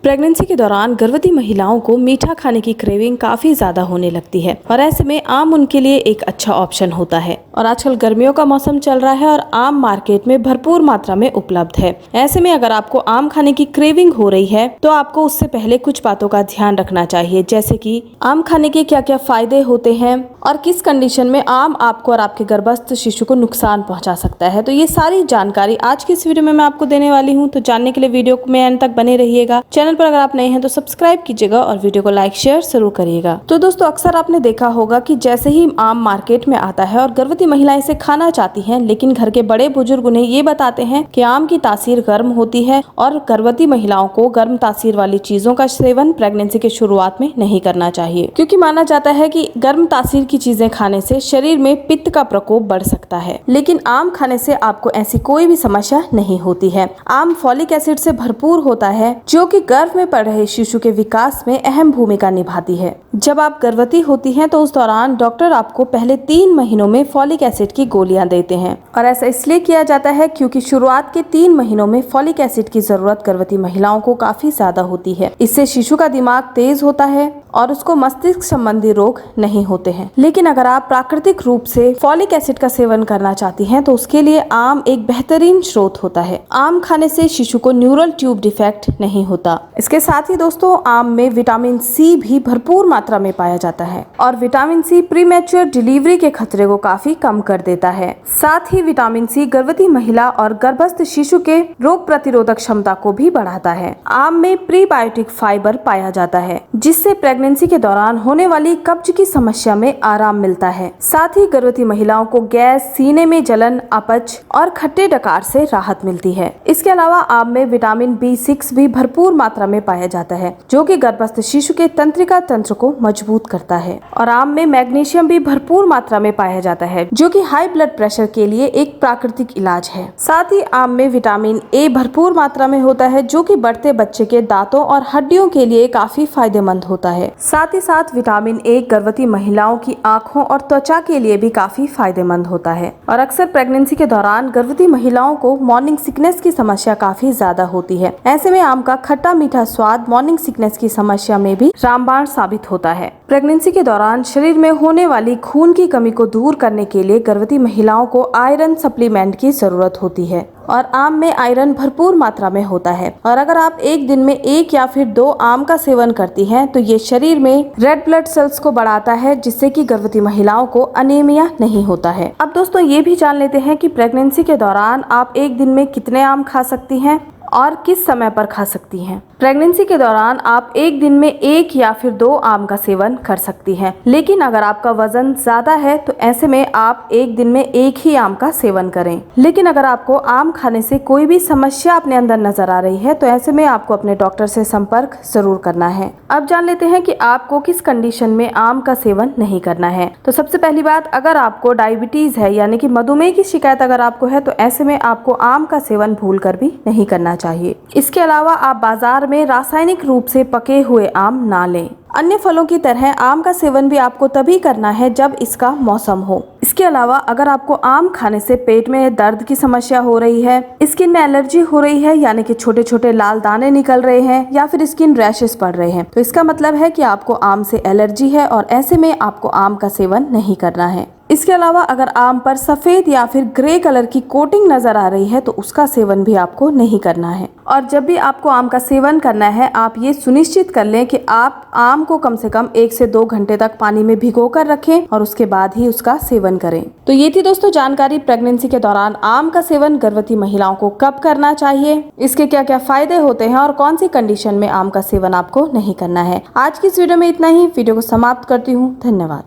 Pregnancy के दौरान गर्भवती महिलाओं को मीठा खाने की क्रेविंग काफी ज्यादा होने लगती है और ऐसे में आम उनके लिए एक अच्छा ऑप्शन होता है। और आजकल गर्मियों का मौसम चल रहा है और आम मार्केट में भरपूर मात्रा में उपलब्ध है। ऐसे में अगर आपको आम खाने की क्रेविंग हो रही है तो आपको उससे पहले कुछ बातों का ध्यान रखना चाहिए, जैसे कि आम खाने के क्या क्या फायदे होते हैं और किस कंडीशन में आम आपको और आपके गर्भस्थ शिशु को नुकसान पहुंचा सकता है। तो ये सारी जानकारी आज की इस वीडियो में मैं आपको देने वाली हूँ। तो जानने के लिए वीडियो में एंड तक बने रहिएगा। चैनल पर अगर आप नए हैं तो सब्सक्राइब कीजिएगा और वीडियो को लाइक शेयर जरूर करिएगा। तो दोस्तों, अक्सर आपने देखा होगा कि जैसे ही आम मार्केट में आता है और गर्भवती महिलाएं इसे खाना चाहती हैं, लेकिन घर के बड़े बुजुर्ग उन्हें ये बताते हैं कि आम की तासीर गर्म होती है और गर्भवती महिलाओं को गर्म तासीर वाली चीजों का सेवन प्रेगनेंसी के शुरुआत में नहीं करना चाहिए, क्योंकि माना जाता है कि गर्म तासीर की चीजें खाने से शरीर में पित्त का प्रकोप बढ़ सकता है। लेकिन आम खाने से आपको ऐसी कोई भी समस्या नहीं होती है। आम फॉलिक एसिड से भरपूर होता है, जो कि गर्भ में पड़ रहे शिशु के विकास में अहम भूमिका निभाती है। जब आप गर्भवती होती हैं तो उस दौरान डॉक्टर आपको पहले 3 महीनों में फॉलिक एसिड की गोलियां देते हैं और ऐसा इसलिए किया जाता है क्योंकि शुरुआत के 3 महीनों में फॉलिक एसिड की जरूरत गर्भवती महिलाओं को काफी ज्यादा होती है। इससे शिशु का दिमाग तेज होता है और उसको मस्तिष्क संबंधी रोग नहीं होते हैं। लेकिन अगर आप प्राकृतिक रूप से फॉलिक एसिड का सेवन करना चाहती हैं तो उसके लिए आम एक बेहतरीन स्रोत होता है। आम खाने से शिशु को न्यूरल ट्यूब डिफेक्ट नहीं होता। इसके साथ ही दोस्तों, आम में विटामिन सी भी भरपूर मात्रा में पाया जाता है और विटामिन सी प्रीमेच्योर डिलीवरी के खतरे को काफी कम कर देता है। साथ ही विटामिन सी गर्भवती महिला और गर्भस्थ शिशु के रोग प्रतिरोधक क्षमता को भी बढ़ाता है। आम में प्रीबायोटिक फाइबर पाया जाता है, जिससे प्रेगनेंसी के दौरान होने वाली कब्ज की समस्या में आराम मिलता है। साथ ही गर्भवती महिलाओं को गैस, सीने में जलन, अपच और खट्टे डकार से राहत मिलती है। इसके अलावा आम में विटामिन B6 भी भरपूर मात्रा में पाया जाता है, जो कि गर्भस्थ शिशु के तंत्रिका तंत्र को मजबूत करता है। और आम में मैग्नीशियम भी भरपूर मात्रा में पाया जाता है, जो कि हाई ब्लड प्रेशर के लिए एक प्राकृतिक इलाज है। साथ ही आम में विटामिन ए भरपूर मात्रा में होता है, जो कि बढ़ते बच्चे के दांतों और हड्डियों के लिए काफी फायदेमंद होता है। साथ ही साथ विटामिन ए गर्भवती महिलाओं की आंखों और त्वचा के लिए भी काफी फायदेमंद होता है। और अक्सर प्रेगनेंसी के दौरान गर्भवती महिलाओं को मॉर्निंग सिकनेस की समस्या काफी ज्यादा होती है। ऐसे में आम का खट्टा मीठा स्वाद मॉर्निंग सिकनेस की समस्या में भी रामबाण साबित होता है। प्रेगनेंसी के दौरान शरीर में होने वाली खून की कमी को दूर करने के लिए गर्भवती महिलाओं को आयरन सप्लीमेंट की जरूरत होती है और आम में आयरन भरपूर मात्रा में होता है। और अगर आप एक दिन में 1 या फिर 2 आम का सेवन करती हैं तो ये शरीर में रेड ब्लड सेल्स को बढ़ाता है, जिससे कि गर्भवती महिलाओं को अनीमिया नहीं होता है। अब दोस्तों, ये भी जान लेते हैं कि प्रेगनेंसी के दौरान आप एक दिन में कितने आम खा सकती हैं और किस समय पर खा सकती हैं। प्रेगनेंसी के दौरान आप एक दिन में 1 या फिर 2 आम का सेवन कर सकती हैं। लेकिन अगर आपका वजन ज्यादा है तो ऐसे में आप एक दिन में 1 ही आम का सेवन करें। लेकिन अगर आपको आम खाने से कोई भी समस्या अपने अंदर नजर आ रही है तो ऐसे में आपको अपने डॉक्टर से संपर्क जरूर करना है। अब जान लेते हैं कि आपको किस कंडीशन में आम का सेवन नहीं करना है। तो सबसे पहली बात, अगर आपको डायबिटीज है यानी कि मधुमेह की शिकायत अगर आपको है तो ऐसे में आपको आम का सेवन भूल कर भी नहीं करना चाहिए। इसके अलावा आप बाजार में रासायनिक रूप से पके हुए आम ना लें। अन्य फलों की तरह आम का सेवन भी आपको तभी करना है जब इसका मौसम हो। इसके अलावा अगर आपको आम खाने से पेट में दर्द की समस्या हो रही है, स्किन में एलर्जी हो रही है यानी कि छोटे छोटे लाल दाने निकल रहे हैं या फिर स्किन रैशेस पड़ रहे हैं, तो इसका मतलब है कि आपको आम से एलर्जी है और ऐसे में आपको आम का सेवन नहीं करना है। इसके अलावा अगर आम पर सफेद या फिर ग्रे कलर की कोटिंग नजर आ रही है तो उसका सेवन भी आपको नहीं करना है। और जब भी आपको आम का सेवन करना है, आप ये सुनिश्चित कर लें कि आप आम को कम से कम 1 से 2 घंटे तक पानी में भिगो कर रखें और उसके बाद ही उसका सेवन करें। तो ये थी दोस्तों जानकारी प्रेगनेंसी के दौरान आम का सेवन गर्भवती महिलाओं को कब करना चाहिए, इसके क्या क्या फायदे होते हैं और कौन सी कंडीशन में आम का सेवन आपको नहीं करना है। आज की इस वीडियो में इतना ही। वीडियो को समाप्त करती हूँ। धन्यवाद।